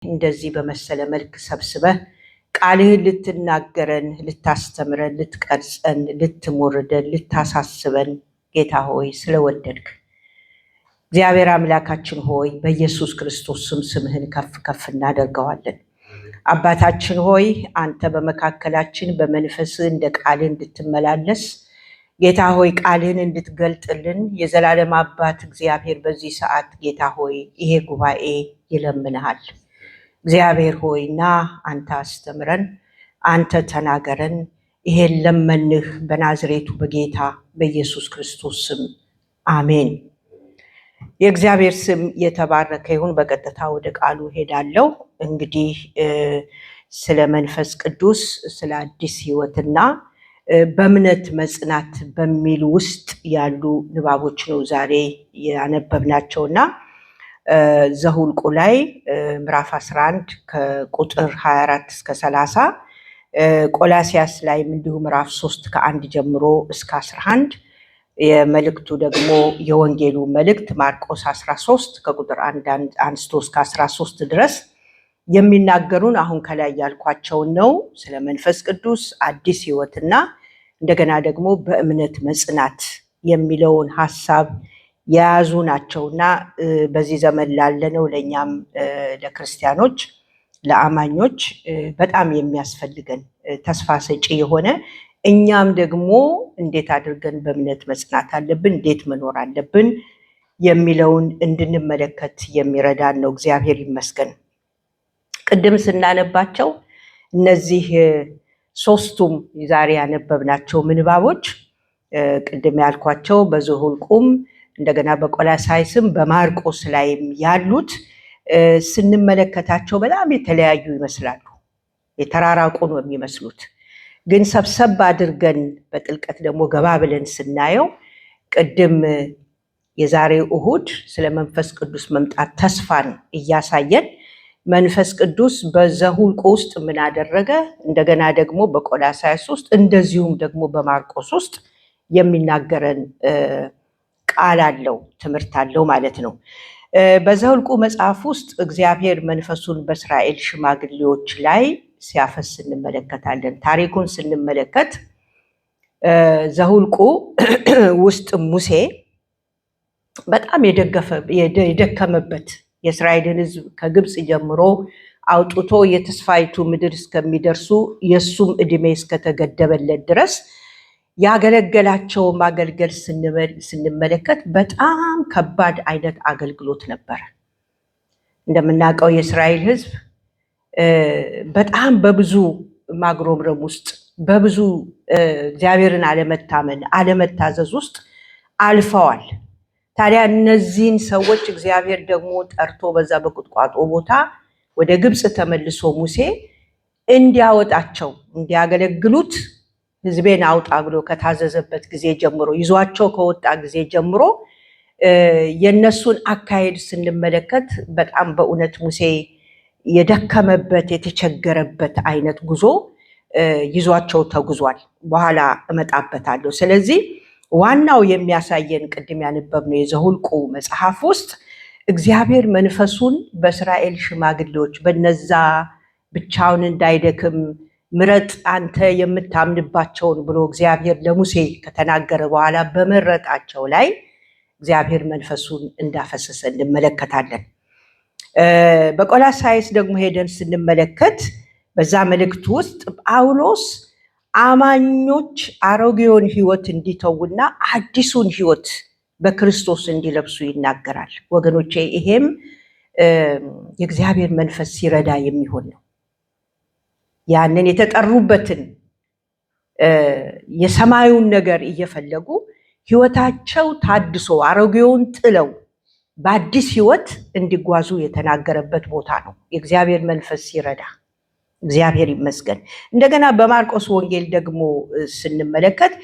እንደዚህ በመሰለ መልክ ሰብስበህ ቃልህን ልትናገረን፣ ልታስተምረን፣ ልትቀርጸን፣ ልትሞርደን፣ ልታሳስበን ጌታ ሆይ ስለወደድክ እግዚአብሔር አምላካችን ሆይ በኢየሱስ ክርስቶስ ስም ስምህን ከፍ ከፍ እናደርገዋለን። አባታችን ሆይ አንተ በመካከላችን በመንፈስህ እንደ ቃልህ እንድትመላለስ ጌታ ሆይ ቃልህን እንድትገልጥልን የዘላለም አባት እግዚአብሔር በዚህ ሰዓት ጌታ ሆይ ይሄ ጉባኤ ይለምንሃል። እግዚአብሔር ሆይ ና አንተ አስተምረን፣ አንተ ተናገረን። ይሄን ለመንህ በናዝሬቱ በጌታ በኢየሱስ ክርስቶስ ስም አሜን። የእግዚአብሔር ስም የተባረከ ይሁን። በቀጥታ ወደ ቃሉ ሄዳለሁ። እንግዲህ ስለ መንፈስ ቅዱስ ስለ አዲስ ሕይወትና በእምነት መጽናት በሚል ውስጥ ያሉ ንባቦች ነው ዛሬ ያነበብናቸውና ዘሁልቁ ላይ ምዕራፍ 11 ከቁጥር 24 እስከ 30፣ ቆላሲያስ ላይ እንዲሁ ምዕራፍ 3 ከ1 ጀምሮ እስከ 11፣ የመልእክቱ ደግሞ የወንጌሉ መልእክት ማርቆስ 13 ከቁጥር 1 አንስቶ እስከ 13 ድረስ የሚናገሩን አሁን ከላይ ያልኳቸውን ነው። ስለ መንፈስ ቅዱስ አዲስ ሕይወትና እንደገና ደግሞ በእምነት መጽናት የሚለውን ሐሳብ የያዙ ናቸውና በዚህ ዘመን ላለነው ለእኛም ለክርስቲያኖች ለአማኞች በጣም የሚያስፈልገን ተስፋ ሰጪ የሆነ እኛም ደግሞ እንዴት አድርገን በእምነት መጽናት አለብን፣ እንዴት መኖር አለብን የሚለውን እንድንመለከት የሚረዳን ነው። እግዚአብሔር ይመስገን። ቅድም ስናነባቸው እነዚህ ሶስቱም ዛሬ ያነበብናቸው ምንባቦች ቅድም ያልኳቸው በዘሁልቁም እንደገና በቆላስይስም በማርቆስ ላይም ያሉት ስንመለከታቸው በጣም የተለያዩ ይመስላሉ፣ የተራራቁ ነው የሚመስሉት። ግን ሰብሰብ አድርገን በጥልቀት ደግሞ ገባ ብለን ስናየው ቅድም የዛሬው እሁድ ስለ መንፈስ ቅዱስ መምጣት ተስፋን እያሳየን መንፈስ ቅዱስ በዘሁልቁ ውስጥ ምን አደረገ፣ እንደገና ደግሞ በቆላስይስ ውስጥ እንደዚሁም ደግሞ በማርቆስ ውስጥ የሚናገረን ቃል አለው፣ ትምህርት አለው ማለት ነው። በዘሁልቁ መጽሐፍ ውስጥ እግዚአብሔር መንፈሱን በእስራኤል ሽማግሌዎች ላይ ሲያፈስ እንመለከታለን። ታሪኩን ስንመለከት ዘሁልቁ ውስጥ ሙሴ በጣም የደከመበት የእስራኤልን ሕዝብ ከግብፅ ጀምሮ አውጥቶ የተስፋይቱ ምድር እስከሚደርሱ የእሱም ዕድሜ እስከተገደበለት ድረስ ያገለገላቸው ማገልገል ስንመለከት በጣም ከባድ አይነት አገልግሎት ነበረ። እንደምናውቀው የእስራኤል ሕዝብ በጣም በብዙ ማግሮምረም ውስጥ በብዙ እግዚአብሔርን አለመታመን አለመታዘዝ ውስጥ አልፈዋል። ታዲያ እነዚህን ሰዎች እግዚአብሔር ደግሞ ጠርቶ በዛ በቁጥቋጦ ቦታ ወደ ግብፅ ተመልሶ ሙሴ እንዲያወጣቸው እንዲያገለግሉት ሕዝቤን አውጣ ብሎ ከታዘዘበት ጊዜ ጀምሮ ይዟቸው ከወጣ ጊዜ ጀምሮ የነሱን አካሄድ ስንመለከት በጣም በእውነት ሙሴ የደከመበት የተቸገረበት አይነት ጉዞ ይዟቸው ተጉዟል። በኋላ እመጣበታለሁ። ስለዚህ ዋናው የሚያሳየን ቅድም ያነበብነው የዘሁልቁ መጽሐፍ ውስጥ እግዚአብሔር መንፈሱን በእስራኤል ሽማግሌዎች በነዛ ብቻውን እንዳይደክም ምረጥ አንተ የምታምንባቸውን ብሎ እግዚአብሔር ለሙሴ ከተናገረ በኋላ በመረጣቸው ላይ እግዚአብሔር መንፈሱን እንዳፈሰሰ እንመለከታለን። በቆላስይስ ደግሞ ሄደን ስንመለከት በዛ መልእክት ውስጥ ጳውሎስ አማኞች አሮጌውን ሕይወት እንዲተውና አዲሱን ሕይወት በክርስቶስ እንዲለብሱ ይናገራል። ወገኖቼ ይሄም የእግዚአብሔር መንፈስ ሲረዳ የሚሆን ነው። ያንን የተጠሩበትን የሰማዩን ነገር እየፈለጉ ሕይወታቸው ታድሶ አሮጌውን ጥለው በአዲስ ሕይወት እንዲጓዙ የተናገረበት ቦታ ነው። የእግዚአብሔር መንፈስ ሲረዳ እግዚአብሔር ይመስገን። እንደገና በማርቆስ ወንጌል ደግሞ ስንመለከት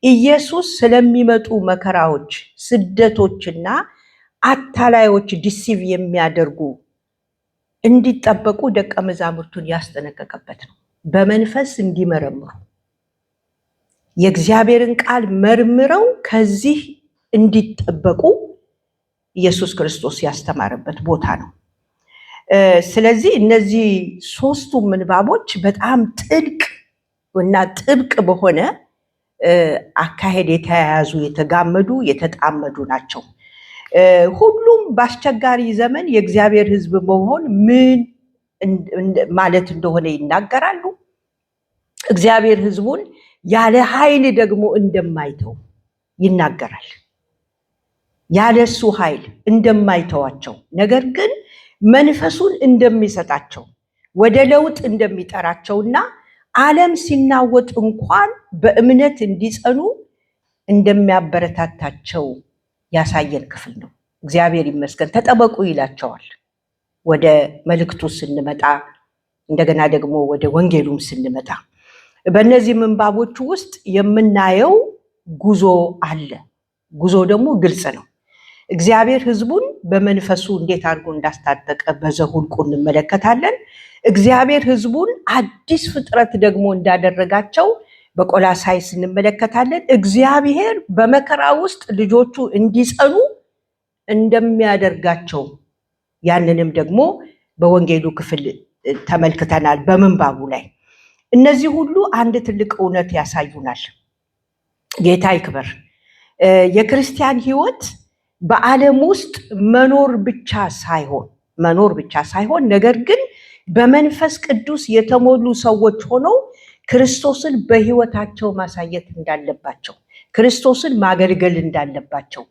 ኢየሱስ ስለሚመጡ መከራዎች፣ ስደቶችና አታላዮች ዲሲቭ የሚያደርጉ እንዲጠበቁ ደቀ መዛሙርቱን ያስጠነቀቀበት ነው። በመንፈስ እንዲመረምሩ የእግዚአብሔርን ቃል መርምረው ከዚህ እንዲጠበቁ ኢየሱስ ክርስቶስ ያስተማረበት ቦታ ነው። ስለዚህ እነዚህ ሶስቱ ምንባቦች በጣም ጥልቅ እና ጥብቅ በሆነ አካሄድ የተያያዙ የተጋመዱ የተጣመዱ ናቸው። ሁሉም በአስቸጋሪ ዘመን የእግዚአብሔር ሕዝብ መሆን ምን ማለት እንደሆነ ይናገራሉ። እግዚአብሔር ሕዝቡን ያለ ኃይል ደግሞ እንደማይተው ይናገራል። ያለሱ ኃይል እንደማይተዋቸው፣ ነገር ግን መንፈሱን እንደሚሰጣቸው፣ ወደ ለውጥ እንደሚጠራቸውና ዓለም ሲናወጥ እንኳን በእምነት እንዲጸኑ እንደሚያበረታታቸው ያሳየን ክፍል ነው። እግዚአብሔር ይመስገን። ተጠበቁ ይላቸዋል። ወደ መልእክቱ ስንመጣ እንደገና ደግሞ ወደ ወንጌሉም ስንመጣ በእነዚህ ምንባቦች ውስጥ የምናየው ጉዞ አለ። ጉዞ ደግሞ ግልጽ ነው። እግዚአብሔር ሕዝቡን በመንፈሱ እንዴት አድርጎ እንዳስታጠቀ በዘኍልቍ እንመለከታለን። እግዚአብሔር ሕዝቡን አዲስ ፍጥረት ደግሞ እንዳደረጋቸው በቆላስይስ እንመለከታለን። እግዚአብሔር በመከራ ውስጥ ልጆቹ እንዲጸኑ እንደሚያደርጋቸው ያንንም ደግሞ በወንጌሉ ክፍል ተመልክተናል። በምንባቡ ላይ እነዚህ ሁሉ አንድ ትልቅ እውነት ያሳዩናል። ጌታ ይክበር። የክርስቲያን ሕይወት በዓለም ውስጥ መኖር ብቻ ሳይሆን ነገር ግን በመንፈስ ቅዱስ የተሞሉ ሰዎች ሆነው ክርስቶስን በሕይወታቸው ማሳየት እንዳለባቸው፣ ክርስቶስን ማገልገል እንዳለባቸው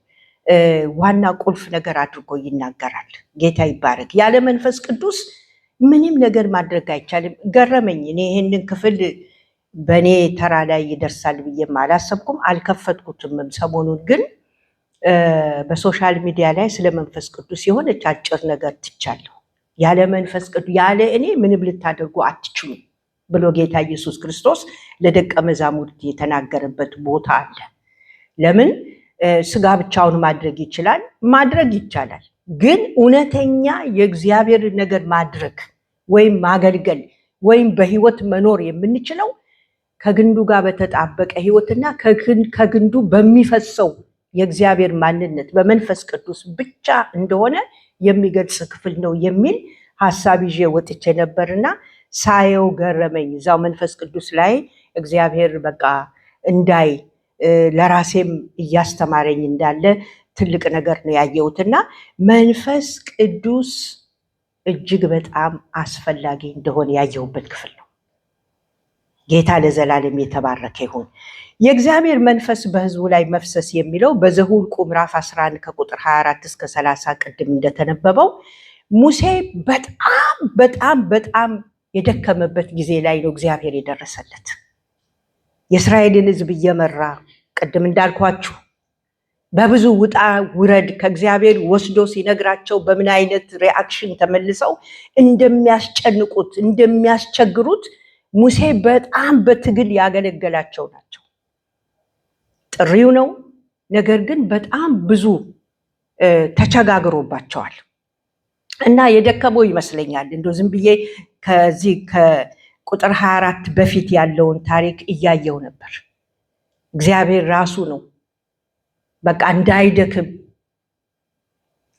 ዋና ቁልፍ ነገር አድርጎ ይናገራል። ጌታ ይባረክ። ያለ መንፈስ ቅዱስ ምንም ነገር ማድረግ አይቻልም። ገረመኝ። እኔ ይህንን ክፍል በእኔ ተራ ላይ ይደርሳል ብዬም አላሰብኩም፣ አልከፈትኩትምም። ሰሞኑን ግን በሶሻል ሚዲያ ላይ ስለ መንፈስ ቅዱስ የሆነች አጭር ነገር ትቻለሁ። ያለ መንፈስ ቅዱስ ያለ እኔ ምንም ልታደርጉ አትችሉም ብሎ ጌታ ኢየሱስ ክርስቶስ ለደቀ መዛሙርት የተናገረበት ቦታ አለ። ለምን? ስጋ ብቻውን ማድረግ ይቻላል። ግን እውነተኛ የእግዚአብሔር ነገር ማድረግ ወይም ማገልገል ወይም በህይወት መኖር የምንችለው ከግንዱ ጋር በተጣበቀ ህይወትና ከግንዱ በሚፈሰው የእግዚአብሔር ማንነት በመንፈስ ቅዱስ ብቻ እንደሆነ የሚገልጽ ክፍል ነው የሚል ሐሳብ ይዤ ወጥቼ ነበርና ሳየው ገረመኝ። እዛው መንፈስ ቅዱስ ላይ እግዚአብሔር በቃ እንዳይ ለራሴም እያስተማረኝ እንዳለ ትልቅ ነገር ነው ያየሁትና መንፈስ ቅዱስ እጅግ በጣም አስፈላጊ እንደሆነ ያየሁበት ክፍል ነው። ጌታ ለዘላለም የተባረከ ይሁን። የእግዚአብሔር መንፈስ በሕዝቡ ላይ መፍሰስ የሚለው በዘኍልቍ ምዕራፍ 11 ከቁጥር 24 እስከ 30 ቅድም እንደተነበበው ሙሴ በጣም የደከመበት ጊዜ ላይ ነው እግዚአብሔር የደረሰለት። የእስራኤልን ሕዝብ እየመራ ቅድም እንዳልኳችሁ በብዙ ውጣ ውረድ ከእግዚአብሔር ወስዶ ሲነግራቸው በምን አይነት ሪአክሽን ተመልሰው እንደሚያስጨንቁት እንደሚያስቸግሩት ሙሴ በጣም በትግል ያገለገላቸው ናቸው። ጥሪው ነው። ነገር ግን በጣም ብዙ ተቸጋግሮባቸዋል እና የደከመው ይመስለኛል። እንደው ዝም ብዬ ከዚህ ከቁጥር 24 በፊት ያለውን ታሪክ እያየው ነበር። እግዚአብሔር ራሱ ነው በቃ እንዳይደክም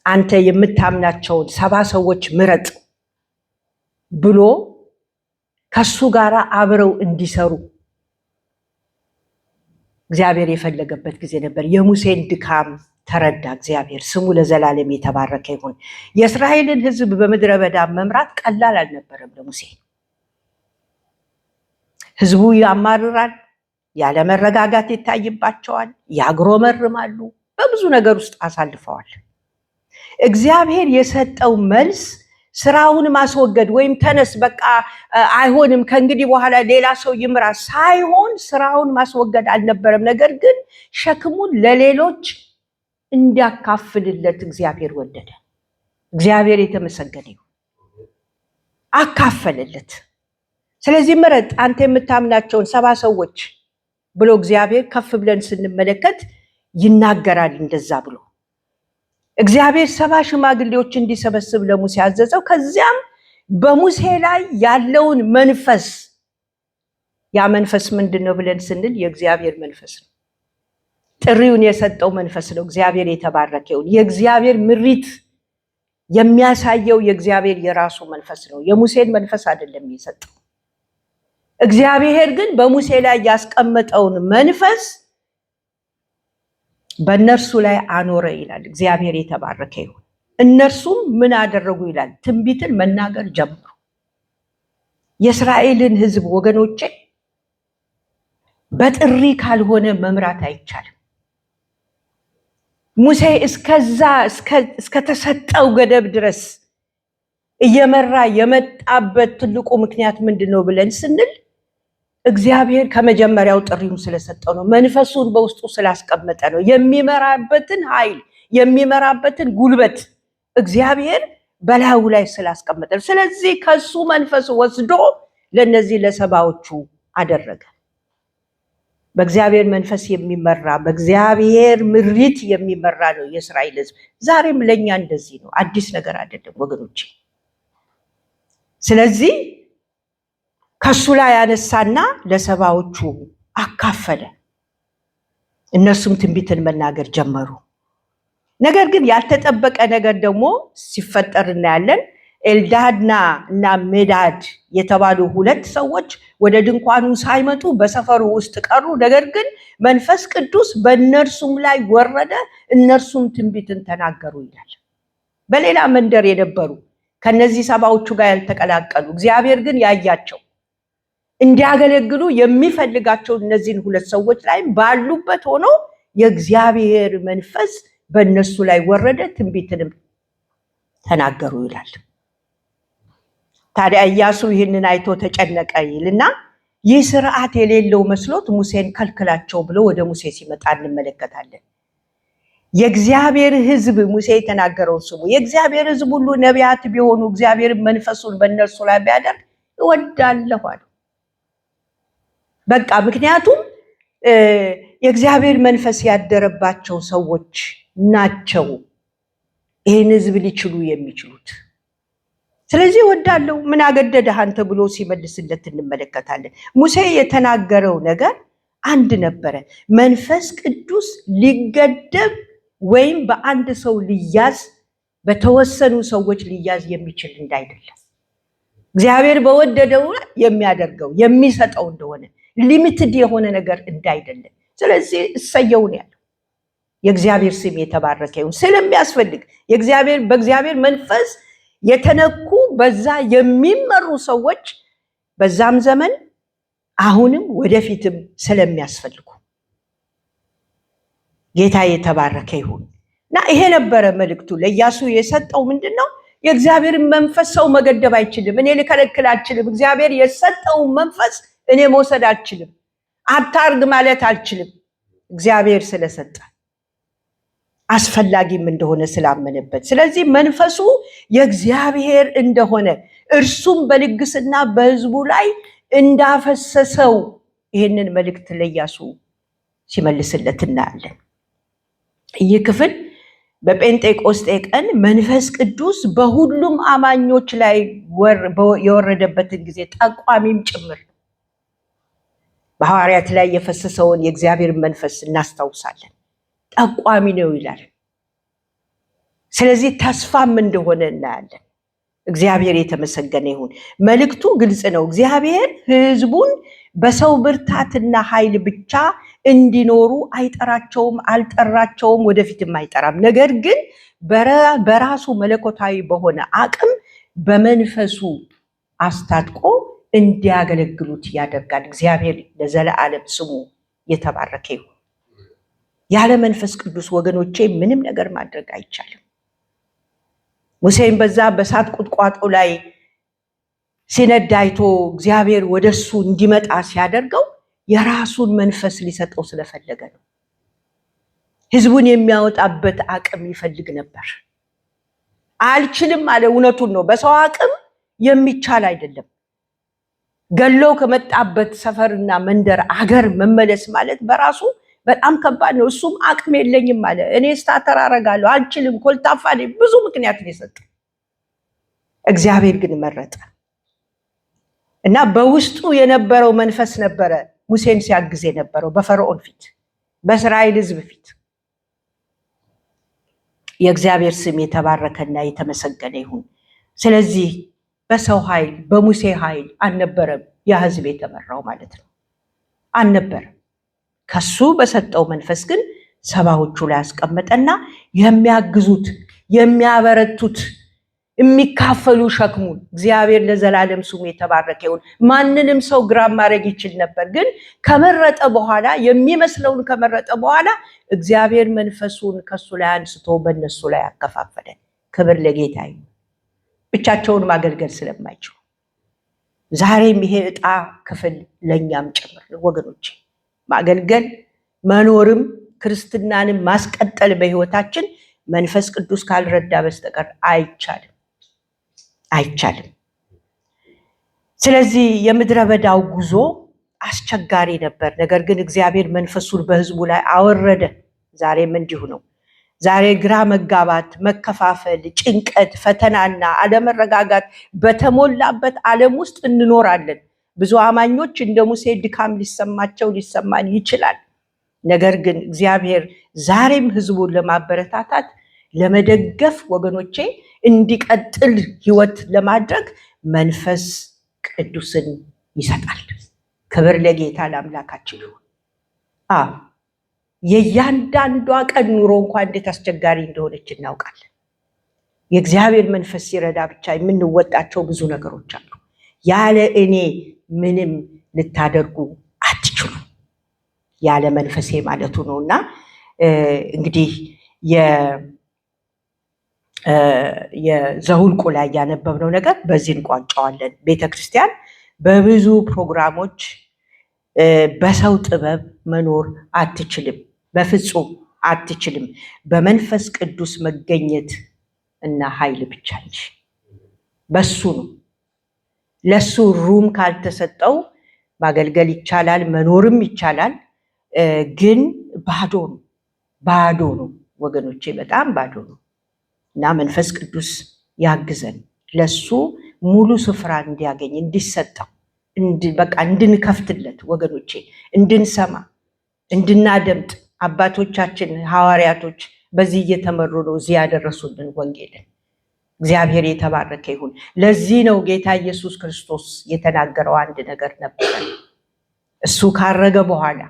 አንተ የምታምናቸውን 70 ሰዎች ምረጥ ብሎ ከሱ ጋር አብረው እንዲሰሩ እግዚአብሔር የፈለገበት ጊዜ ነበር። የሙሴን ድካም ተረዳ እግዚአብሔር። ስሙ ለዘላለም የተባረከ ይሁን። የእስራኤልን ሕዝብ በምድረ በዳ መምራት ቀላል አልነበረም ለሙሴ። ሕዝቡ ያማርራል፣ ያለመረጋጋት ይታይባቸዋል፣ ያግሮመርማሉ፣ በብዙ ነገር ውስጥ አሳልፈዋል። እግዚአብሔር የሰጠው መልስ ስራውን ማስወገድ ወይም ተነስ በቃ አይሆንም ከእንግዲህ በኋላ ሌላ ሰው ይምራ ሳይሆን ስራውን ማስወገድ አልነበረም። ነገር ግን ሸክሙን ለሌሎች እንዲያካፍልለት እግዚአብሔር ወደደ። እግዚአብሔር የተመሰገነ ይሁን። አካፈለለት። ስለዚህ ምረጥ አንተ የምታምናቸውን 70 ሰዎች ብሎ እግዚአብሔር ከፍ ብለን ስንመለከት ይናገራል። እንደዛ ብሎ እግዚአብሔር 70 ሽማግሌዎች እንዲሰበስብ ለሙሴ አዘዘው። ከዚያም በሙሴ ላይ ያለውን መንፈስ ያ መንፈስ ምንድነው ብለን ስንል የእግዚአብሔር መንፈስ ነው። ጥሪውን የሰጠው መንፈስ ነው። እግዚአብሔር የተባረከ ይሁን። የእግዚአብሔር ምሪት የሚያሳየው የእግዚአብሔር የራሱ መንፈስ ነው። የሙሴን መንፈስ አይደለም የሰጠው። እግዚአብሔር ግን በሙሴ ላይ ያስቀመጠውን መንፈስ በእነርሱ ላይ አኖረ ይላል። እግዚአብሔር የተባረከ ይሁን። እነርሱም ምን አደረጉ ይላል? ትንቢትን መናገር ጀመሩ። የእስራኤልን ሕዝብ ወገኖቼ በጥሪ ካልሆነ መምራት አይቻልም። ሙሴ እስከተሰጠው ገደብ ድረስ እየመራ የመጣበት ትልቁ ምክንያት ምንድነው ብለን ስንል እግዚአብሔር ከመጀመሪያው ጥሪውን ስለሰጠው ነው። መንፈሱን በውስጡ ስላስቀመጠ ነው። የሚመራበትን ኃይል የሚመራበትን ጉልበት እግዚአብሔር በላዩ ላይ ስላስቀመጠ ነው። ስለዚህ ከሱ መንፈስ ወስዶ ለነዚህ ለሰባዎቹ አደረገ። በእግዚአብሔር መንፈስ የሚመራ በእግዚአብሔር ምሪት የሚመራ ነው የእስራኤል ሕዝብ። ዛሬም ለኛ እንደዚህ ነው። አዲስ ነገር አይደለም ወገኖቼ። ስለዚህ ከሱ ላይ ያነሳና ለሰባዎቹ አካፈለ። እነሱም ትንቢትን መናገር ጀመሩ። ነገር ግን ያልተጠበቀ ነገር ደግሞ ሲፈጠር እናያለን። ኤልዳድና እና ሜዳድ የተባሉ ሁለት ሰዎች ወደ ድንኳኑ ሳይመጡ በሰፈሩ ውስጥ ቀሩ። ነገር ግን መንፈስ ቅዱስ በእነርሱም ላይ ወረደ፣ እነርሱም ትንቢትን ተናገሩ ይላል። በሌላ መንደር የነበሩ ከነዚህ ሰባዎቹ ጋር ያልተቀላቀሉ እግዚአብሔር ግን ያያቸው እንዲያገለግሉ የሚፈልጋቸው እነዚህን ሁለት ሰዎች ላይ ባሉበት ሆኖ የእግዚአብሔር መንፈስ በእነሱ ላይ ወረደ፣ ትንቢትንም ተናገሩ ይላል። ታዲያ ኢያሱ ይህንን አይቶ ተጨነቀ ይልና ይህ ስርዓት የሌለው መስሎት ሙሴን ከልክላቸው ብሎ ወደ ሙሴ ሲመጣ እንመለከታለን። የእግዚአብሔር ሕዝብ ሙሴ የተናገረውን ስሙ። የእግዚአብሔር ሕዝብ ሁሉ ነቢያት ቢሆኑ እግዚአብሔር መንፈሱን በእነርሱ ላይ ቢያደርግ እወዳለሁ አለ። በቃ ምክንያቱም የእግዚአብሔር መንፈስ ያደረባቸው ሰዎች ናቸው ይህን ሕዝብ ሊችሉ የሚችሉት። ስለዚህ እወዳለሁ ምን አገደደህ አንተ ብሎ ሲመልስለት እንመለከታለን። ሙሴ የተናገረው ነገር አንድ ነበረ። መንፈስ ቅዱስ ሊገደብ ወይም በአንድ ሰው ሊያዝ በተወሰኑ ሰዎች ሊያዝ የሚችል እንዳይደለም፣ እግዚአብሔር በወደደው የሚያደርገው የሚሰጠው እንደሆነ ሊሚትድ የሆነ ነገር እንዳይደለም። ስለዚህ እሰየው ነው ያለው። የእግዚአብሔር ስም የተባረከ ይሁን። ስለሚያስፈልግ በእግዚአብሔር መንፈስ የተነኩ በዛ የሚመሩ ሰዎች በዛም ዘመን አሁንም ወደፊትም ስለሚያስፈልጉ ጌታ የተባረከ ይሁን እና ይሄ ነበረ መልእክቱ። ለኢያሱ የሰጠው ምንድነው? የእግዚአብሔርን መንፈስ ሰው መገደብ አይችልም። እኔ ልከለክል አልችልም። እግዚአብሔር የሰጠውን መንፈስ እኔ መውሰድ አልችልም። አታርግ ማለት አልችልም። እግዚአብሔር ስለሰጠ አስፈላጊም እንደሆነ ስላመነበት፣ ስለዚህ መንፈሱ የእግዚአብሔር እንደሆነ እርሱም በልግስና በሕዝቡ ላይ እንዳፈሰሰው ይህንን መልእክት ለኢያሱ ሲመልስለት እናያለን። ይህ ክፍል በጴንጤቆስጤ ቀን መንፈስ ቅዱስ በሁሉም አማኞች ላይ የወረደበትን ጊዜ ጠቋሚም ጭምር በሐዋርያት ላይ የፈሰሰውን የእግዚአብሔር መንፈስ እናስታውሳለን። ጠቋሚ ነው ይላል። ስለዚህ ተስፋም እንደሆነ እናያለን። እግዚአብሔር የተመሰገነ ይሁን። መልእክቱ ግልጽ ነው። እግዚአብሔር ሕዝቡን በሰው ብርታትና ኃይል ብቻ እንዲኖሩ አይጠራቸውም፣ አልጠራቸውም፣ ወደፊትም አይጠራም። ነገር ግን በራሱ መለኮታዊ በሆነ አቅም በመንፈሱ አስታጥቆ እንዲያገለግሉት ያደርጋል። እግዚአብሔር ለዘለዓለም ስሙ የተባረከ ይሁን። ያለ መንፈስ ቅዱስ ወገኖቼ ምንም ነገር ማድረግ አይቻልም። ሙሴም በዛ በእሳት ቁጥቋጦ ላይ ሲነድ አይቶ እግዚአብሔር ወደሱ እንዲመጣ ሲያደርገው የራሱን መንፈስ ሊሰጠው ስለፈለገ ነው። ሕዝቡን የሚያወጣበት አቅም ይፈልግ ነበር። አልችልም አለ። እውነቱን ነው። በሰው አቅም የሚቻል አይደለም። ገሎ ከመጣበት ሰፈርና መንደር አገር መመለስ ማለት በራሱ በጣም ከባድ ነው። እሱም አቅም የለኝም አለ። እኔ ስታተር አረጋለሁ፣ አልችልም፣ ኮልታፋ ነኝ፣ ብዙ ምክንያት ነው የሰጠው። እግዚአብሔር ግን መረጠ እና በውስጡ የነበረው መንፈስ ነበረ ሙሴን ሲያግዝ የነበረው በፈርዖን ፊት፣ በእስራኤል ሕዝብ ፊት። የእግዚአብሔር ስም የተባረከና የተመሰገነ ይሁን። ስለዚህ በሰው ኃይል በሙሴ ኃይል አልነበረም ያ ሕዝብ የተመራው ማለት ነው፣ አልነበረም። ከሱ በሰጠው መንፈስ ግን ሰባዎቹ ላይ ያስቀመጠና የሚያግዙት የሚያበረቱት የሚካፈሉ ሸክሙን እግዚአብሔር ለዘላለም ስሙ የተባረከ ይሁን። ማንንም ሰው ግራ ማድረግ ይችል ነበር፣ ግን ከመረጠ በኋላ የሚመስለውን ከመረጠ በኋላ እግዚአብሔር መንፈሱን ከሱ ላይ አንስቶ በእነሱ ላይ ያከፋፈለ። ክብር ለጌታ ይሁን። ብቻቸውን ማገልገል ስለማይችሉ ዛሬም ይሄ ዕጣ ክፍል ለኛም ጭምር ወገኖች፣ ማገልገል መኖርም ክርስትናንም ማስቀጠል በህይወታችን መንፈስ ቅዱስ ካልረዳ በስተቀር አይቻልም አይቻልም። ስለዚህ የምድረ በዳው ጉዞ አስቸጋሪ ነበር። ነገር ግን እግዚአብሔር መንፈሱን በህዝቡ ላይ አወረደ። ዛሬም እንዲሁ ነው። ዛሬ ግራ መጋባት፣ መከፋፈል፣ ጭንቀት፣ ፈተናና አለመረጋጋት በተሞላበት ዓለም ውስጥ እንኖራለን። ብዙ አማኞች እንደ ሙሴ ድካም ሊሰማን ይችላል። ነገር ግን እግዚአብሔር ዛሬም ህዝቡን ለማበረታታት ለመደገፍ ወገኖቼ እንዲቀጥል ህይወት ለማድረግ መንፈስ ቅዱስን ይሰጣል። ክብር ለጌታ ለአምላካችን ይሁን። የእያንዳንዷ ቀን ኑሮ እንኳን እንዴት አስቸጋሪ እንደሆነች እናውቃለን። የእግዚአብሔር መንፈስ ሲረዳ ብቻ የምንወጣቸው ብዙ ነገሮች አሉ። ያለ እኔ ምንም ልታደርጉ አትችሉም፣ ያለ መንፈሴ ማለቱ ነውና እንግዲህ የዘኍልቍ ላይ ያነበብነው ነገር በዚህ እንቋጨዋለን። ቤተክርስቲያን በብዙ ፕሮግራሞች በሰው ጥበብ መኖር አትችልም፣ በፍጹም አትችልም። በመንፈስ ቅዱስ መገኘት እና ኃይል ብቻ እንጂ በሱ ነው። ለሱ ሩም ካልተሰጠው ማገልገል ይቻላል፣ መኖርም ይቻላል፣ ግን ባዶ ነው ወገኖቼ፣ በጣም ባዶ ነው። እና መንፈስ ቅዱስ ያግዘን ለሱ ሙሉ ስፍራ እንዲያገኝ እንዲሰጠው፣ በቃ እንድንከፍትለት ወገኖቼ፣ እንድንሰማ እንድናደምጥ። አባቶቻችን ሐዋርያቶች በዚህ እየተመሩ ነው እዚህ ያደረሱልን ወንጌልን። እግዚአብሔር የተባረከ ይሁን። ለዚህ ነው ጌታ ኢየሱስ ክርስቶስ የተናገረው አንድ ነገር ነበር። እሱ ካረገ በኋላ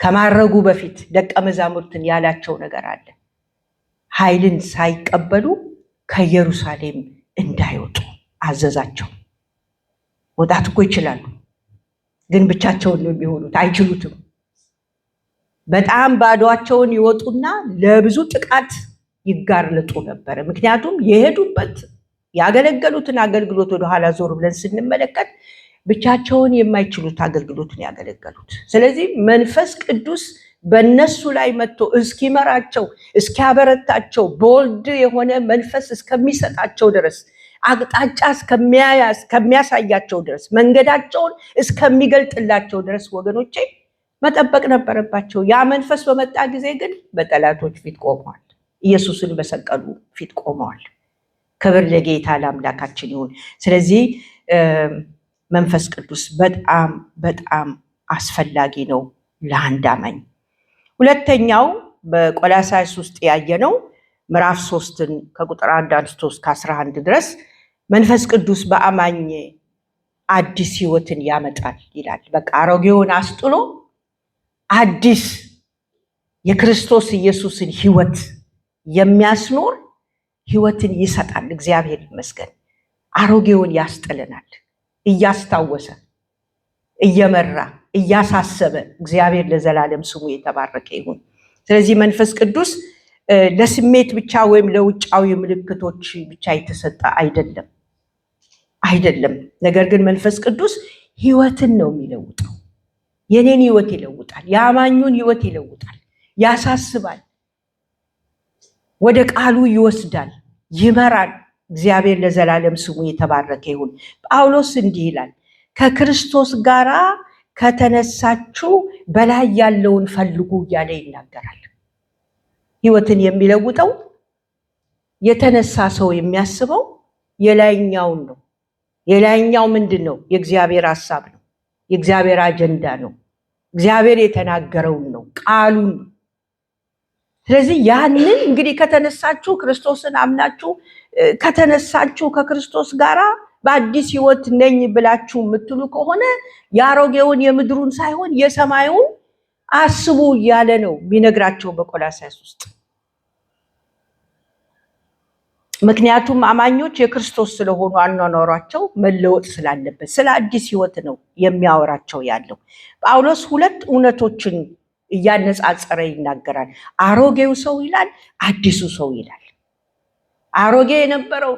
ከማረጉ በፊት ደቀ መዛሙርትን ያላቸው ነገር አለ። ኃይልን ሳይቀበሉ ከኢየሩሳሌም እንዳይወጡ አዘዛቸው። ወጣት እኮ ይችላሉ፣ ግን ብቻቸውን ነው የሚሆኑት፣ አይችሉትም። በጣም ባዶቸውን ይወጡና ለብዙ ጥቃት ይጋለጡ ነበር። ምክንያቱም የሄዱበት ያገለገሉትን አገልግሎት ወደኋላ ዞር ብለን ስንመለከት ብቻቸውን የማይችሉት አገልግሎትን ያገለገሉት። ስለዚህ መንፈስ ቅዱስ በእነሱ ላይ መጥቶ እስኪመራቸው እስኪያበረታቸው በወልድ የሆነ መንፈስ እስከሚሰጣቸው ድረስ አቅጣጫ እስከሚያሳያቸው ድረስ መንገዳቸውን እስከሚገልጥላቸው ድረስ ወገኖቼ መጠበቅ ነበረባቸው። ያ መንፈስ በመጣ ጊዜ ግን በጠላቶች ፊት ቆመዋል። ኢየሱስን በሰቀሉ ፊት ቆመዋል። ክብር ለጌታ ለአምላካችን ይሁን። ስለዚህ መንፈስ ቅዱስ በጣም በጣም አስፈላጊ ነው ለአንድ አማኝ። ሁለተኛው በቆላስይስ ውስጥ ያየነው ምዕራፍ 3 ከቁጥር 1 አንስቶ እስከ 11 ድረስ መንፈስ ቅዱስ በአማኝ አዲስ ህይወትን ያመጣል ይላል። በቃ አሮጌውን አስጥሎ አዲስ የክርስቶስ ኢየሱስን ህይወት የሚያስኖር ህይወትን ይሰጣል። እግዚአብሔር ይመስገን። አሮጌውን ያስጥለናል፣ እያስታወሰ እየመራ እያሳሰበ። እግዚአብሔር ለዘላለም ስሙ የተባረከ ይሁን። ስለዚህ መንፈስ ቅዱስ ለስሜት ብቻ ወይም ለውጫዊ ምልክቶች ብቻ የተሰጠ አይደለም። ነገር ግን መንፈስ ቅዱስ ህይወትን ነው የሚለውጠው። የኔን ህይወት ይለውጣል፣ የአማኙን ህይወት ይለውጣል፣ ያሳስባል፣ ወደ ቃሉ ይወስዳል፣ ይመራል። እግዚአብሔር ለዘላለም ስሙ የተባረከ ይሁን። ጳውሎስ እንዲህ ይላል፣ ከክርስቶስ ጋር ከተነሳችሁ በላይ ያለውን ፈልጉ እያለ ይናገራል። ህይወትን የሚለውጠው የተነሳ ሰው የሚያስበው የላይኛውን ነው። የላይኛው ምንድን ነው? የእግዚአብሔር ሐሳብ ነው፣ የእግዚአብሔር አጀንዳ ነው፣ እግዚአብሔር የተናገረውን ነው፣ ቃሉን ነው። ስለዚህ ያንን እንግዲህ ከተነሳችሁ ክርስቶስን አምናችሁ ከተነሳችሁ ከክርስቶስ ጋራ በአዲስ ህይወት ነኝ ብላችሁ የምትሉ ከሆነ ያሮጌውን የምድሩን ሳይሆን የሰማዩን አስቡ እያለ ነው የሚነግራቸው በቆላስይስ ውስጥ። ምክንያቱም አማኞች የክርስቶስ ስለሆኑ አኗኗራቸው መለወጥ ስላለበት ስለ አዲስ ህይወት ነው የሚያወራቸው ያለው። ጳውሎስ ሁለት እውነቶችን እያነጻጸረ ይናገራል። አሮጌው ሰው ይላል፣ አዲሱ ሰው ይላል። አሮጌ የነበረው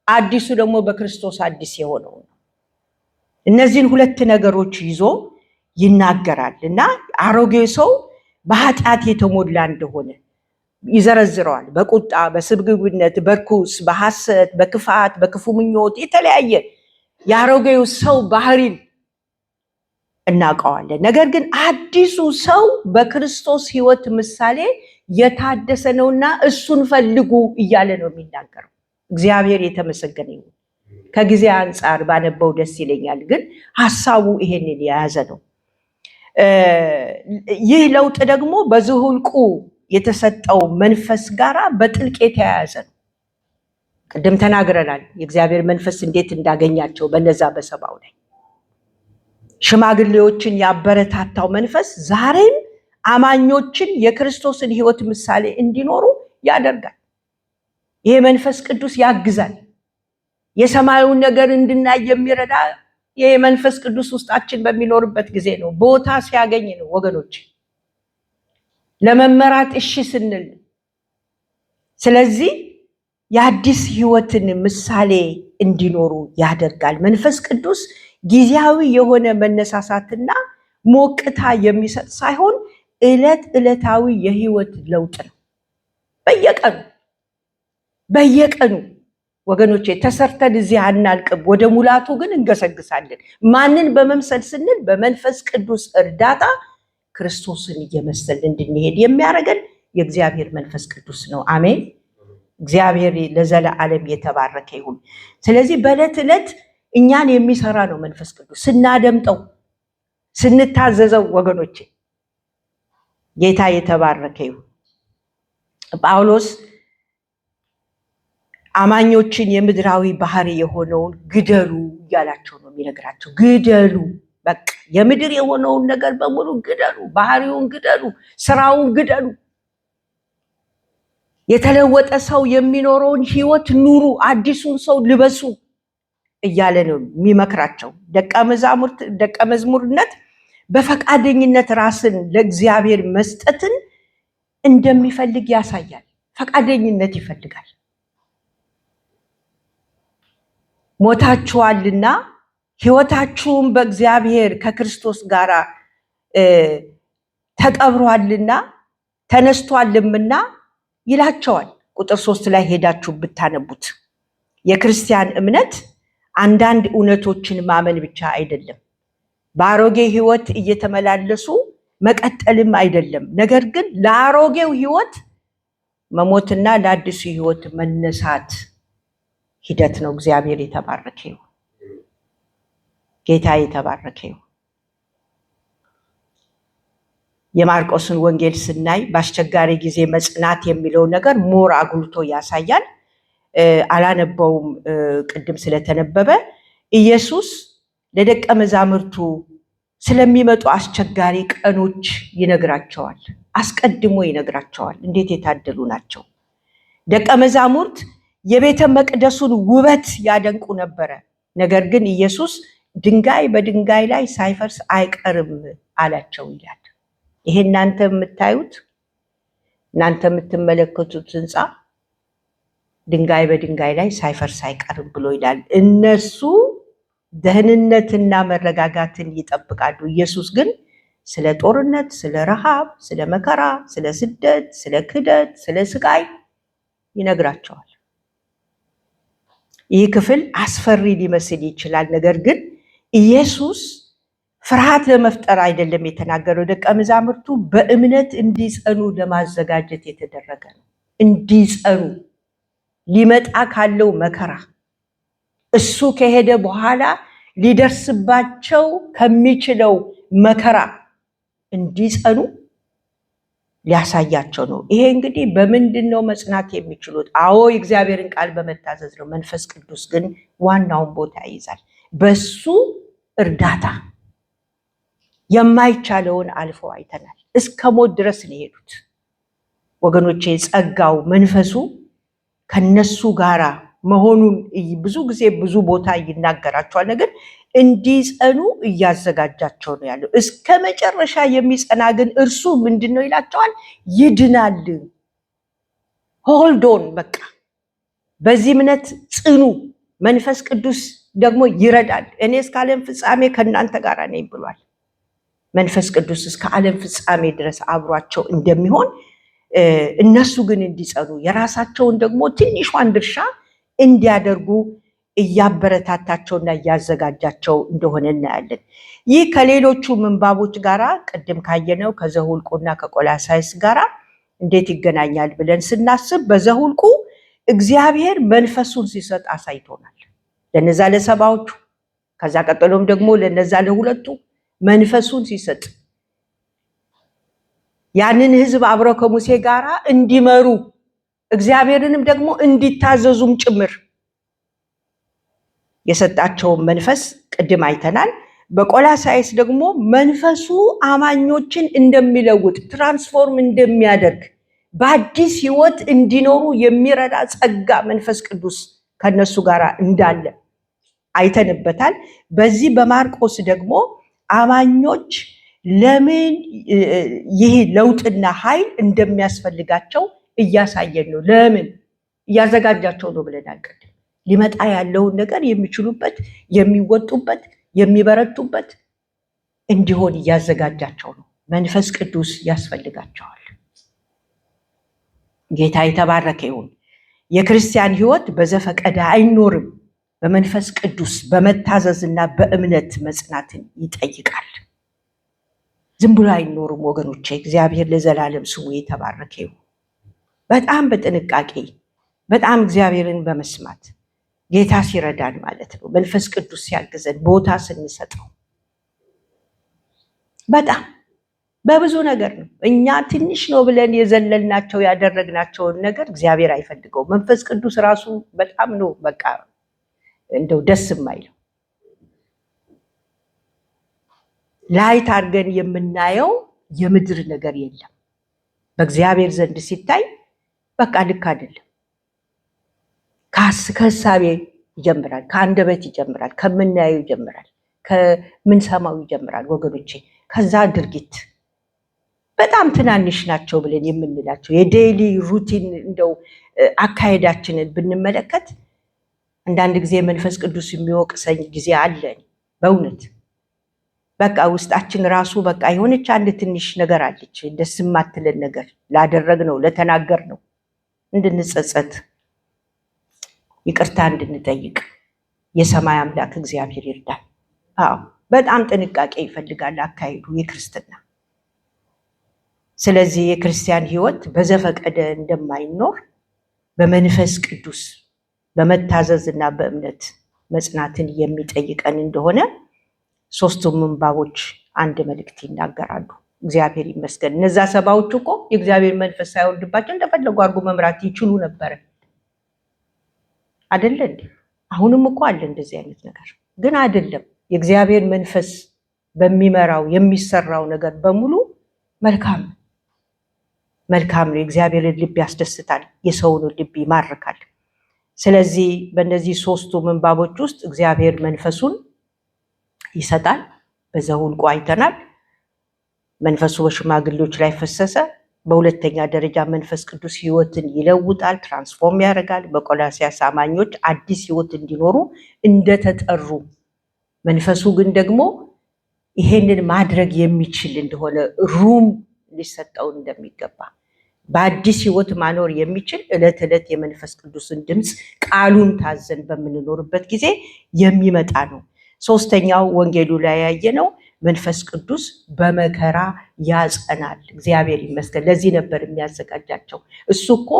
አዲሱ ደግሞ በክርስቶስ አዲስ የሆነው ነው። እነዚህን ሁለት ነገሮች ይዞ ይናገራል እና አሮጌው ሰው በኃጢአት የተሞላ እንደሆነ ይዘረዝረዋል። በቁጣ፣ በስግብግብነት፣ በርኩስ፣ በሐሰት፣ በክፋት፣ በክፉ ምኞት የተለያየ የአሮጌው ሰው ባህሪን እናውቀዋለን። ነገር ግን አዲሱ ሰው በክርስቶስ ህይወት ምሳሌ የታደሰ ነውና እሱን ፈልጉ እያለ ነው የሚናገረው። እግዚአብሔር የተመሰገነ ይሁን። ከጊዜ አንጻር ባነበው ደስ ይለኛል፣ ግን ሐሳቡ ይሄንን የያዘ ነው። ይህ ለውጥ ደግሞ በዘኍልቍ የተሰጠው መንፈስ ጋራ በጥልቅ የተያያዘ ነው። ቅድም ተናግረናል የእግዚአብሔር መንፈስ እንዴት እንዳገኛቸው በነዛ በሰባው ላይ። ሽማግሌዎችን ያበረታታው መንፈስ ዛሬም አማኞችን የክርስቶስን ህይወት ምሳሌ እንዲኖሩ ያደርጋል። ይሄ መንፈስ ቅዱስ ያግዛል። የሰማዩን ነገር እንድናይ የሚረዳ ይሄ መንፈስ ቅዱስ ውስጣችን በሚኖርበት ጊዜ ነው፣ ቦታ ሲያገኝ ነው ወገኖች፣ ለመመራት እሺ ስንል። ስለዚህ የአዲስ ህይወትን ምሳሌ እንዲኖሩ ያደርጋል። መንፈስ ቅዱስ ጊዜያዊ የሆነ መነሳሳትና ሞቅታ የሚሰጥ ሳይሆን ዕለታዊ የህይወት ለውጥ ነው። በየቀኑ ወገኖቼ ተሰርተን እዚህ አናልቅም፣ ወደ ሙላቱ ግን እንገሰግሳለን። ማንን በመምሰል ስንል በመንፈስ ቅዱስ እርዳታ ክርስቶስን እየመሰልን እንድንሄድ የሚያደርገን የእግዚአብሔር መንፈስ ቅዱስ ነው። አሜን። እግዚአብሔር ለዘለዓለም የተባረከ ይሁን። ስለዚህ በዕለት ዕለት እኛን የሚሰራ ነው መንፈስ ቅዱስ ስናደምጠው፣ ስንታዘዘው። ወገኖቼ ጌታ የተባረከ ይሁን። ጳውሎስ አማኞችን የምድራዊ ባህሪ የሆነውን ግደሉ እያላቸው ነው የሚነግራቸው። ግደሉ፣ በቃ የምድር የሆነውን ነገር በሙሉ ግደሉ፣ ባህሪውን ግደሉ፣ ስራውን ግደሉ። የተለወጠ ሰው የሚኖረውን ህይወት ኑሩ፣ አዲሱን ሰው ልበሱ እያለ ነው የሚመክራቸው። ደቀ መዝሙርነት በፈቃደኝነት ራስን ለእግዚአብሔር መስጠትን እንደሚፈልግ ያሳያል። ፈቃደኝነት ይፈልጋል። ሞታችኋልና ህይወታችሁም በእግዚአብሔር ከክርስቶስ ጋር ተቀብሯልና ተነስቷልምና ይላቸዋል። ቁጥር 3 ላይ ሄዳችሁ ብታነቡት የክርስቲያን እምነት አንዳንድ እውነቶችን ማመን ብቻ አይደለም፣ በአሮጌ ህይወት እየተመላለሱ መቀጠልም አይደለም። ነገር ግን ለአሮጌው ህይወት መሞትና ለአዲሱ ህይወት መነሳት ሂደት ነው። እግዚአብሔር የተባረከ ይሁን። ጌታ የተባረከ ይሁን። የማርቆስን ወንጌል ስናይ በአስቸጋሪ ጊዜ መጽናት የሚለው ነገር ሞር አጉልቶ ያሳያል። አላነበውም ቅድም ስለተነበበ። ኢየሱስ ለደቀ መዛሙርቱ ስለሚመጡ አስቸጋሪ ቀኖች ይነግራቸዋል፣ አስቀድሞ ይነግራቸዋል። እንዴት የታደሉ ናቸው! ደቀ መዛሙርት የቤተ መቅደሱን ውበት ያደንቁ ነበረ። ነገር ግን ኢየሱስ ድንጋይ በድንጋይ ላይ ሳይፈርስ አይቀርም አላቸው ይላል። ይሄ እናንተ የምታዩት እናንተ የምትመለከቱት ህንፃ ድንጋይ በድንጋይ ላይ ሳይፈርስ አይቀርም ብሎ ይላል። እነሱ ደህንነትና መረጋጋትን ይጠብቃሉ። ኢየሱስ ግን ስለ ጦርነት፣ ስለ ረሃብ፣ ስለ መከራ፣ ስለ ስደት፣ ስለ ክደት፣ ስለ ስቃይ ይነግራቸዋል። ይህ ክፍል አስፈሪ ሊመስል ይችላል። ነገር ግን ኢየሱስ ፍርሃት ለመፍጠር አይደለም የተናገረው። ደቀ መዛሙርቱ በእምነት እንዲጸኑ ለማዘጋጀት የተደረገ ነው። እንዲጸኑ ሊመጣ ካለው መከራ እሱ ከሄደ በኋላ ሊደርስባቸው ከሚችለው መከራ እንዲጸኑ ሊያሳያቸው ነው። ይሄ እንግዲህ በምንድን ነው መጽናት የሚችሉት? አዎ የእግዚአብሔርን ቃል በመታዘዝ ነው። መንፈስ ቅዱስ ግን ዋናውን ቦታ ይይዛል። በሱ እርዳታ የማይቻለውን አልፈው አይተናል። እስከ ሞት ድረስ ነው የሄዱት ወገኖቼ። ጸጋው መንፈሱ ከነሱ ጋራ መሆኑን ብዙ ጊዜ ብዙ ቦታ ይናገራቸዋል። ነገር እንዲጸኑ እያዘጋጃቸው ነው ያለው። እስከ መጨረሻ የሚጸና ግን እርሱ ምንድን ነው ይላቸዋል? ይድናል። ሆልዶን በቃ በዚህ እምነት ጽኑ፣ መንፈስ ቅዱስ ደግሞ ይረዳል። እኔ እስከ ዓለም ፍጻሜ ከእናንተ ጋር ነኝ ብሏል። መንፈስ ቅዱስ እስከ ዓለም ፍጻሜ ድረስ አብሯቸው እንደሚሆን እነሱ ግን እንዲጸኑ የራሳቸውን ደግሞ ትንሿን ድርሻ እንዲያደርጉ እያበረታታቸውና እያዘጋጃቸው እንደሆነ እናያለን። ይህ ከሌሎቹ ምንባቦች ጋራ ቅድም ካየነው ከዘሁልቁና ከቆላሳይስ ጋራ እንዴት ይገናኛል ብለን ስናስብ በዘሁልቁ እግዚአብሔር መንፈሱን ሲሰጥ አሳይቶናል፣ ለነዛ ለሰባዎቹ። ከዛ ቀጥሎም ደግሞ ለነዛ ለሁለቱ መንፈሱን ሲሰጥ ያንን ህዝብ አብረው ከሙሴ ጋራ እንዲመሩ እግዚአብሔርንም ደግሞ እንዲታዘዙም ጭምር የሰጣቸውን መንፈስ ቅድም አይተናል። በቆላሳይስ ደግሞ መንፈሱ አማኞችን እንደሚለውጥ ትራንስፎርም እንደሚያደርግ በአዲስ ህይወት እንዲኖሩ የሚረዳ ጸጋ መንፈስ ቅዱስ ከነሱ ጋር እንዳለ አይተንበታል። በዚህ በማርቆስ ደግሞ አማኞች ለምን ይህ ለውጥና ኃይል እንደሚያስፈልጋቸው እያሳየን ነው። ለምን እያዘጋጃቸው ነው ብለናል ቅድም። ሊመጣ ያለውን ነገር የሚችሉበት፣ የሚወጡበት፣ የሚበረቱበት እንዲሆን እያዘጋጃቸው ነው። መንፈስ ቅዱስ ያስፈልጋቸዋል። ጌታ የተባረከ ይሁን። የክርስቲያን ህይወት በዘፈቀደ አይኖርም። በመንፈስ ቅዱስ በመታዘዝና በእምነት መጽናትን ይጠይቃል። ዝም ብሎ አይኖርም ወገኖቼ። እግዚአብሔር ለዘላለም ስሙ የተባረከ ይሁን። በጣም በጥንቃቄ በጣም እግዚአብሔርን በመስማት ጌታ ሲረዳን ማለት ነው። መንፈስ ቅዱስ ሲያግዘን ቦታ ስንሰጠው በጣም በብዙ ነገር ነው። እኛ ትንሽ ነው ብለን የዘለልናቸው ያደረግናቸውን ነገር እግዚአብሔር አይፈልገው። መንፈስ ቅዱስ ራሱ በጣም ነው በቃ እንደው ደስ የማይለው። ላይት አድርገን የምናየው የምድር ነገር የለም። በእግዚአብሔር ዘንድ ሲታይ በቃ ልክ አይደለም። ከሀሳቤ ይጀምራል፣ ከአንደበት ይጀምራል፣ ከምናየው ይጀምራል፣ ከምንሰማው ይጀምራል ወገኖቼ። ከዛ ድርጊት በጣም ትናንሽ ናቸው ብለን የምንላቸው የዴይሊ ሩቲን እንደው አካሄዳችንን ብንመለከት አንዳንድ ጊዜ መንፈስ ቅዱስ የሚወቅሰኝ ጊዜ አለን። በእውነት በቃ ውስጣችን ራሱ በቃ የሆነች አንድ ትንሽ ነገር አለች፣ ደስ የማትለን ነገር ላደረግነው ለተናገርነው እንድንጸጸት ይቅርታ እንድንጠይቅ የሰማይ አምላክ እግዚአብሔር ይርዳል። አዎ በጣም ጥንቃቄ ይፈልጋል አካሄዱ የክርስትና። ስለዚህ የክርስቲያን ህይወት በዘፈቀደ እንደማይኖር በመንፈስ ቅዱስ በመታዘዝና በእምነት መጽናትን የሚጠይቀን እንደሆነ ሶስቱም ምንባቦች አንድ መልእክት ይናገራሉ። እግዚአብሔር ይመስገን። እነዛ ሰባዎቹ እኮ የእግዚአብሔር መንፈስ ሳይወርድባቸው እንደፈለጉ አድርጎ መምራት ይችሉ ነበረ አይደለ እንዴ? አሁንም እኮ አለ እንደዚህ አይነት ነገር፣ ግን አይደለም። የእግዚአብሔር መንፈስ በሚመራው የሚሰራው ነገር በሙሉ መልካም መልካም ነው። የእግዚአብሔርን ልብ ያስደስታል፣ የሰውን ልብ ይማርካል። ስለዚህ በእነዚህ ሶስቱ ምንባቦች ውስጥ እግዚአብሔር መንፈሱን ይሰጣል። በዘኍልቍ አይተናል። መንፈሱ በሽማግሌዎች ላይ ፈሰሰ። በሁለተኛ ደረጃ መንፈስ ቅዱስ ህይወትን ይለውጣል፣ ትራንስፎርም ያደርጋል። በቆላስይስ አማኞች አዲስ ህይወት እንዲኖሩ እንደተጠሩ መንፈሱ ግን ደግሞ ይሄንን ማድረግ የሚችል እንደሆነ ሩም ሊሰጠው እንደሚገባ በአዲስ ህይወት ማኖር የሚችል ዕለት ዕለት የመንፈስ ቅዱስን ድምፅ ቃሉን ታዘን በምንኖርበት ጊዜ የሚመጣ ነው። ሶስተኛው ወንጌሉ ላይ ያየነው መንፈስ ቅዱስ በመከራ ያጸናል። እግዚአብሔር ይመስገን። ለዚህ ነበር የሚያዘጋጃቸው። እሱ እኮ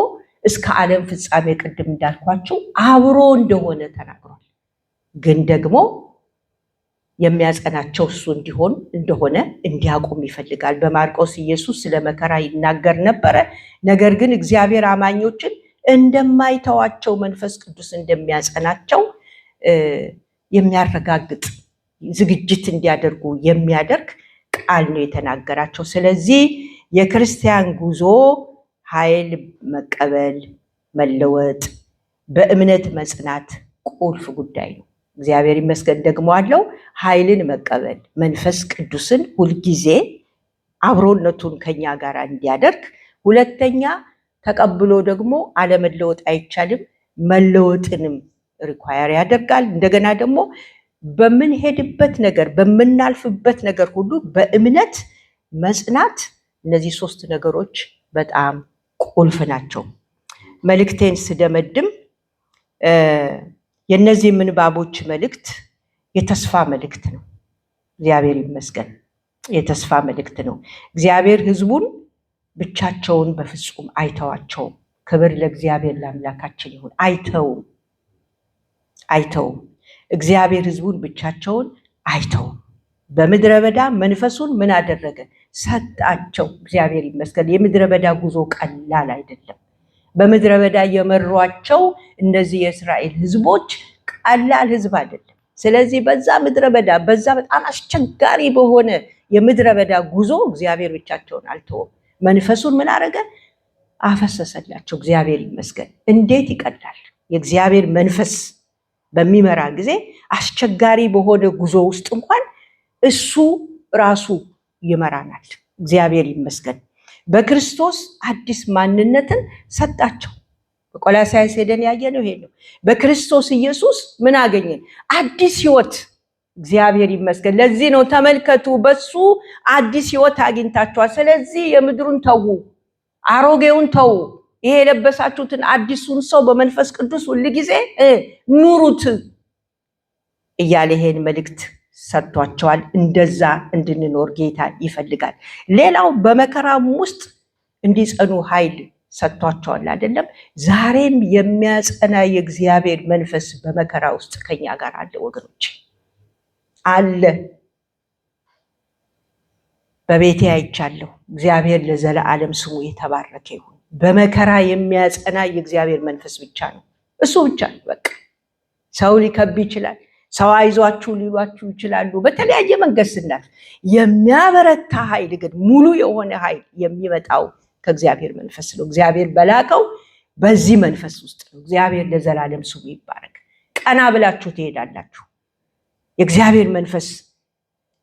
እስከ ዓለም ፍጻሜ ቅድም እንዳልኳቸው አብሮ እንደሆነ ተናግሯል። ግን ደግሞ የሚያጸናቸው እሱ እንደሆነ እንዲያቆም ይፈልጋል። በማርቆስ ኢየሱስ ስለ መከራ ይናገር ነበረ። ነገር ግን እግዚአብሔር አማኞችን እንደማይተዋቸው መንፈስ ቅዱስ እንደሚያጸናቸው የሚያረጋግጥ ዝግጅት እንዲያደርጉ የሚያደርግ ቃል ነው የተናገራቸው። ስለዚህ የክርስቲያን ጉዞ ኃይል መቀበል፣ መለወጥ፣ በእምነት መጽናት ቁልፍ ጉዳይ ነው። እግዚአብሔር ይመስገን ደግሞ አለው ኃይልን መቀበል መንፈስ ቅዱስን ሁልጊዜ አብሮነቱን ከኛ ጋር እንዲያደርግ። ሁለተኛ ተቀብሎ ደግሞ አለመለወጥ አይቻልም፣ መለወጥንም ሪኳየር ያደርጋል። እንደገና ደግሞ በምንሄድበት ነገር በምናልፍበት ነገር ሁሉ በእምነት መጽናት። እነዚህ 3 ነገሮች በጣም ቁልፍ ናቸው። መልእክቴን ስደመድም የነዚህ ምንባቦች መልእክት የተስፋ መልእክት ነው። እግዚአብሔር ይመስገን የተስፋ መልእክት ነው። እግዚአብሔር ሕዝቡን ብቻቸውን በፍጹም አይተዋቸውም። ክብር ለእግዚአብሔር ለአምላካችን ይሁን። አይተውም። እግዚአብሔር ሕዝቡን ብቻቸውን አይተውም። በምድረ በዳ መንፈሱን ምን አደረገ? ሰጣቸው። እግዚአብሔር ይመስገን። የምድረ በዳ ጉዞ ቀላል አይደለም። በምድረ በዳ የመሯቸው እነዚህ የእስራኤል ሕዝቦች ቀላል ሕዝብ አይደለም። ስለዚህ በዛ ምድረ በዳ በዛ በጣም አስቸጋሪ በሆነ የምድረ በዳ ጉዞ እግዚአብሔር ብቻቸውን አልተወም። መንፈሱን ምን አደረገ? አፈሰሰላቸው። እግዚአብሔር ይመስገን። እንዴት ይቀላል! የእግዚአብሔር መንፈስ በሚመራ ጊዜ አስቸጋሪ በሆነ ጉዞ ውስጥ እንኳን እሱ ራሱ ይመራናል። እግዚአብሔር ይመስገን። በክርስቶስ አዲስ ማንነትን ሰጣቸው። በቆላስይስ ሄደን ያየነው ይሄ ነው። በክርስቶስ ኢየሱስ ምን አገኘን? አዲስ ህይወት። እግዚአብሔር ይመስገን። ለዚህ ነው ተመልከቱ፣ በሱ አዲስ ህይወት አግኝታችኋል። ስለዚህ የምድሩን ተዉ፣ አሮጌውን ተዉ፣ ይሄ የለበሳችሁትን አዲሱን ሰው በመንፈስ ቅዱስ ሁልጊዜ ኑሩት እያለ ይሄን መልእክት ሰጥቷቸዋል። እንደዛ እንድንኖር ጌታ ይፈልጋል። ሌላው በመከራም ውስጥ እንዲጸኑ ኃይል ሰጥቷቸዋል አይደለም? ዛሬም የሚያጸና የእግዚአብሔር መንፈስ በመከራ ውስጥ ከኛ ጋር አለ ወገኖች፣ አለ። በቤቴ አይቻለሁ። እግዚአብሔር ለዘላለም ስሙ የተባረከ ይሁን። በመከራ የሚያጸና የእግዚአብሔር መንፈስ ብቻ ነው። እሱ ብቻ ነው። በቃ ሰው ሊከብ ይችላል፣ ሰው አይዟችሁ ሊሏችሁ ይችላሉ። በተለያየ መንገድ ስናልፍ የሚያበረታ ኃይል ግን ሙሉ የሆነ ኃይል የሚመጣው ከእግዚአብሔር መንፈስ ነው። እግዚአብሔር በላከው በዚህ መንፈስ ውስጥ ነው። እግዚአብሔር ለዘላለም ስሙ ይባረክ። ቀና ብላችሁ ትሄዳላችሁ። የእግዚአብሔር መንፈስ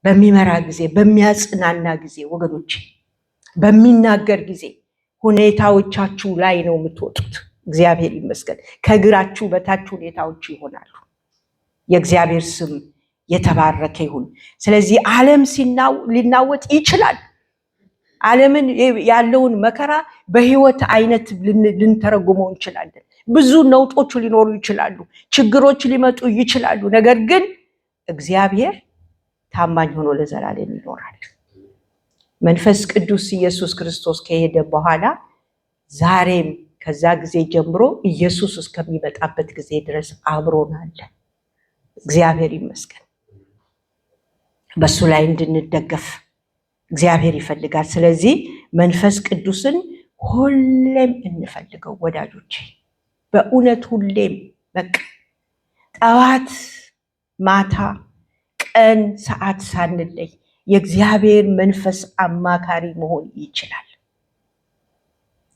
በሚመራ ጊዜ፣ በሚያጽናና ጊዜ ወገኖች፣ በሚናገር ጊዜ ሁኔታዎቻችሁ ላይ ነው የምትወጡት። እግዚአብሔር ይመስገን። ከእግራችሁ በታች ሁኔታዎች ይሆናሉ። የእግዚአብሔር ስም የተባረከ ይሁን። ስለዚህ ዓለም ሊናወጥ ይችላል። ዓለምን ያለውን መከራ በህይወት አይነት ልንተረጉመው እንችላለን። ብዙ ነውጦች ሊኖሩ ይችላሉ፣ ችግሮች ሊመጡ ይችላሉ። ነገር ግን እግዚአብሔር ታማኝ ሆኖ ለዘላለም ይኖራል። መንፈስ ቅዱስ ኢየሱስ ክርስቶስ ከሄደ በኋላ ዛሬም ከዛ ጊዜ ጀምሮ ኢየሱስ እስከሚመጣበት ጊዜ ድረስ አብሮናል። እግዚአብሔር ይመስገን። በሱ ላይ እንድንደገፍ እግዚአብሔር ይፈልጋል። ስለዚህ መንፈስ ቅዱስን ሁሌም እንፈልገው ወዳጆቼ፣ በእውነት ሁሌም። በቃ ጠዋት ማታ ቀን ሰዓት ሳንለይ የእግዚአብሔር መንፈስ አማካሪ መሆን ይችላል።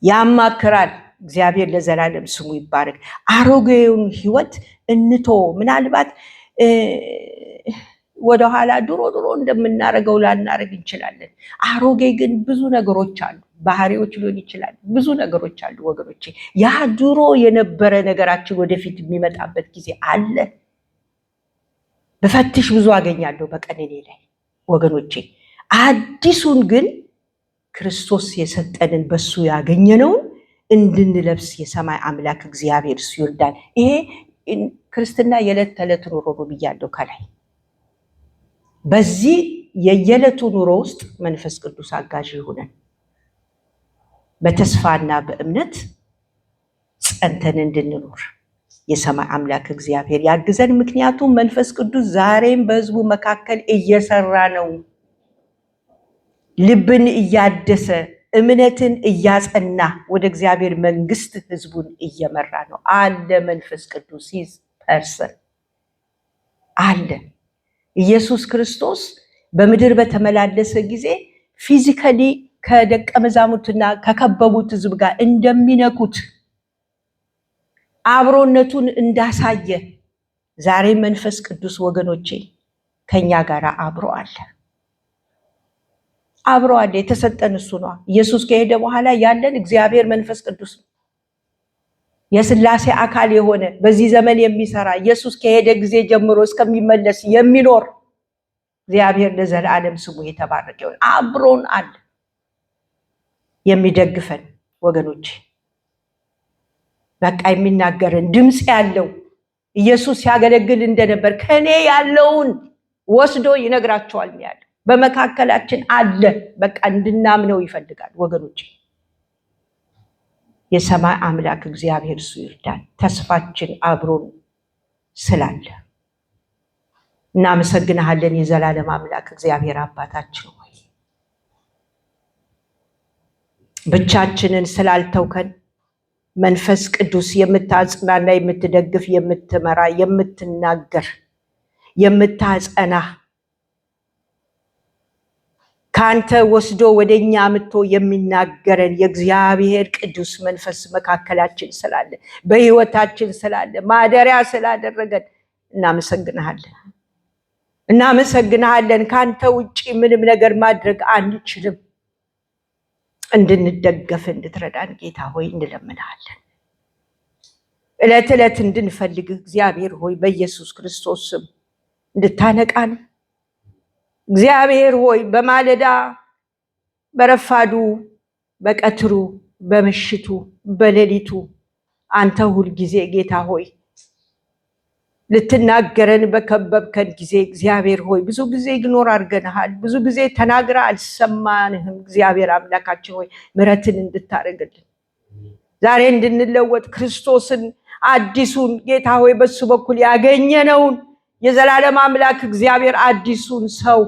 ያማክራል። እግዚአብሔር ለዘላለም ስሙ ይባረክ። አሮጌውን ህይወት እንቶ ምናልባት ወደኋላ ድሮ እንደምናረገው ላናረግ እንችላለን። አሮጌ ግን ብዙ ነገሮች አሉ፣ ባህሪዎች ሊሆን ይችላል፣ ብዙ ነገሮች አሉ ወገኖቼ። ያ ድሮ የነበረ ነገራችን ወደፊት የሚመጣበት ጊዜ አለ። በፈትሽ ብዙ አገኛለሁ በቀኔ ላይ ወገኖቼ። አዲሱን ግን ክርስቶስ የሰጠንን በሱ ያገኘነውን እንድንለብስ የሰማይ አምላክ እግዚአብሔር እሱ ይርዳል። ይሄ ክርስትና የዕለት ተዕለት ኑሮ ነው ብያለሁ ከላይ። በዚህ የየዕለቱ ኑሮ ውስጥ መንፈስ ቅዱስ አጋዥ ይሁነን። በተስፋና በእምነት ጸንተን እንድንኖር የሰማይ አምላክ እግዚአብሔር ያግዘን። ምክንያቱም መንፈስ ቅዱስ ዛሬም በህዝቡ መካከል እየሰራ ነው። ልብን እያደሰ እምነትን እያጸና ወደ እግዚአብሔር መንግስት ህዝቡን እየመራ ነው አለ። መንፈስ ቅዱስ ፐርሰን አለ። ኢየሱስ ክርስቶስ በምድር በተመላለሰ ጊዜ ፊዚካሊ ከደቀ መዛሙርትና ከከበቡት ህዝብ ጋር እንደሚነኩት አብሮነቱን እንዳሳየ ዛሬ መንፈስ ቅዱስ ወገኖቼ ከኛ ጋር አብሮ አለ። የተሰጠን እሱ ነው። ኢየሱስ ከሄደ በኋላ ያለን እግዚአብሔር መንፈስ ቅዱስ ነው። የሥላሴ አካል የሆነ በዚህ ዘመን የሚሰራ ኢየሱስ ከሄደ ጊዜ ጀምሮ እስከሚመለስ የሚኖር እግዚአብሔር ለዘላለም ስሙ የተባረከ ይሁን። አብሮን አለ የሚደግፈን ወገኖቼ። በቃ የሚናገርን ድምጽ ያለው ኢየሱስ ሲያገለግል እንደነበር ከኔ ያለውን ወስዶ ይነግራቸዋል ያለ በመካከላችን አለ። በቃ እንድናምነው ይፈልጋል ወገኖቼ። የሰማይ አምላክ እግዚአብሔር እሱ ይርዳል። ተስፋችን አብሮን ስላለ እናመሰግናለን። የዘላለም አምላክ እግዚአብሔር አባታችን ሆይ ብቻችንን ስላልተውከን መንፈስ ቅዱስ የምታጽናና፣ የምትደግፍ፣ የምትመራ፣ የምትናገር፣ የምታጸና ካንተ ወስዶ ወደኛ አምጥቶ የሚናገረን የእግዚአብሔር ቅዱስ መንፈስ መካከላችን ስላለ በህይወታችን ስላለ ማደሪያ ስላደረገን እናመሰግናለን። ካንተ ውጪ ምንም ነገር ማድረግ አንችልም። እንድንደገፍ እንድትረዳን ጌታ ሆይ እንለምናለን። ዕለት ዕለት እንድንፈልግ እግዚአብሔር ሆይ በኢየሱስ ክርስቶስ ስም እንድታነቃን እግዚአብሔር ሆይ በማለዳ በረፋዱ በቀትሩ በምሽቱ በሌሊቱ አንተ ሁል ጊዜ ጌታ ሆይ ልትናገረን በከበብከን ጊዜ እግዚአብሔር ሆይ ብዙ ጊዜ ኢግኖር አድርገንሃል። ብዙ ጊዜ ተናግረ አልሰማንህም። እግዚአብሔር አምላካችን ሆይ ምሕረትን እንድታደርግልን ዛሬ እንድንለወጥ ክርስቶስን አዲሱን ጌታ ሆይ በሱ በኩል ያገኘነውን የዘላለም አምላክ እግዚአብሔር አዲሱን ሰው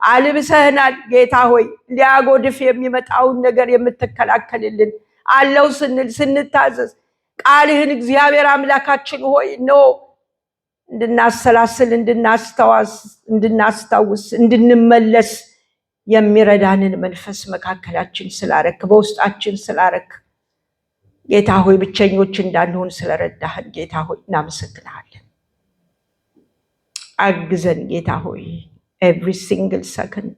አልብሰህናል። ጌታ ሆይ ሊያጎድፍ የሚመጣውን ነገር የምትከላከልልን አለው ስንል ስንታዘዝ ቃልህን እግዚአብሔር አምላካችን ሆይ ነው እንድናሰላስል እንድናስታውስ እንድንመለስ የሚረዳንን መንፈስ መካከላችን ስላረክ በውስጣችን ስላረክ ጌታ ሆይ ብቸኞች እንዳንሆን ስለረዳህን ጌታ ሆይ እናመሰግናለን። አግዘን ጌታ ሆይ every single second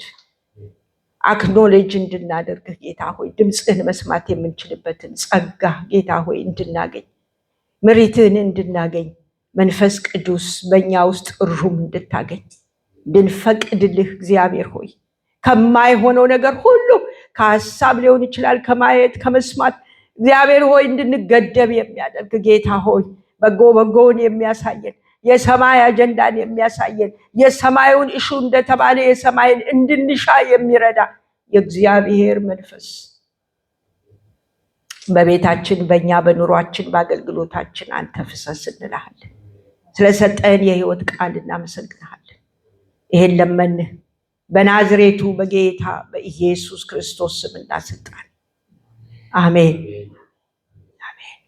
አክኖሌጅ እንድናደርግህ ጌታ ሆይ ድምፅህን መስማት የምንችልበትን ጸጋ ጌታ ሆይ እንድናገኝ ምሪትህን እንድናገኝ መንፈስ ቅዱስ በእኛ ውስጥ ሩም እንድታገኝ እንድንፈቅድልህ እግዚአብሔር ሆይ ከማይሆነው ነገር ሁሉ ከሀሳብ ሊሆን ይችላል ከማየት ከመስማት እግዚአብሔር ሆይ እንድንገደብ የሚያደርግ ጌታ ሆይ በጎውን የሚያሳየን የሰማይ አጀንዳን የሚያሳየን የሰማዩን እሹ እንደተባለ የሰማይን እንድንሻ የሚረዳ የእግዚአብሔር መንፈስ በቤታችን በእኛ በኑሯችን በአገልግሎታችን አንተ ፍሰስ እንልሃለን። ስለሰጠን የህይወት ቃል እናመሰግናለን። ይሄን ለመንህ በናዝሬቱ በጌታ በኢየሱስ ክርስቶስ ስም እና ስልጣን አሜን አሜን።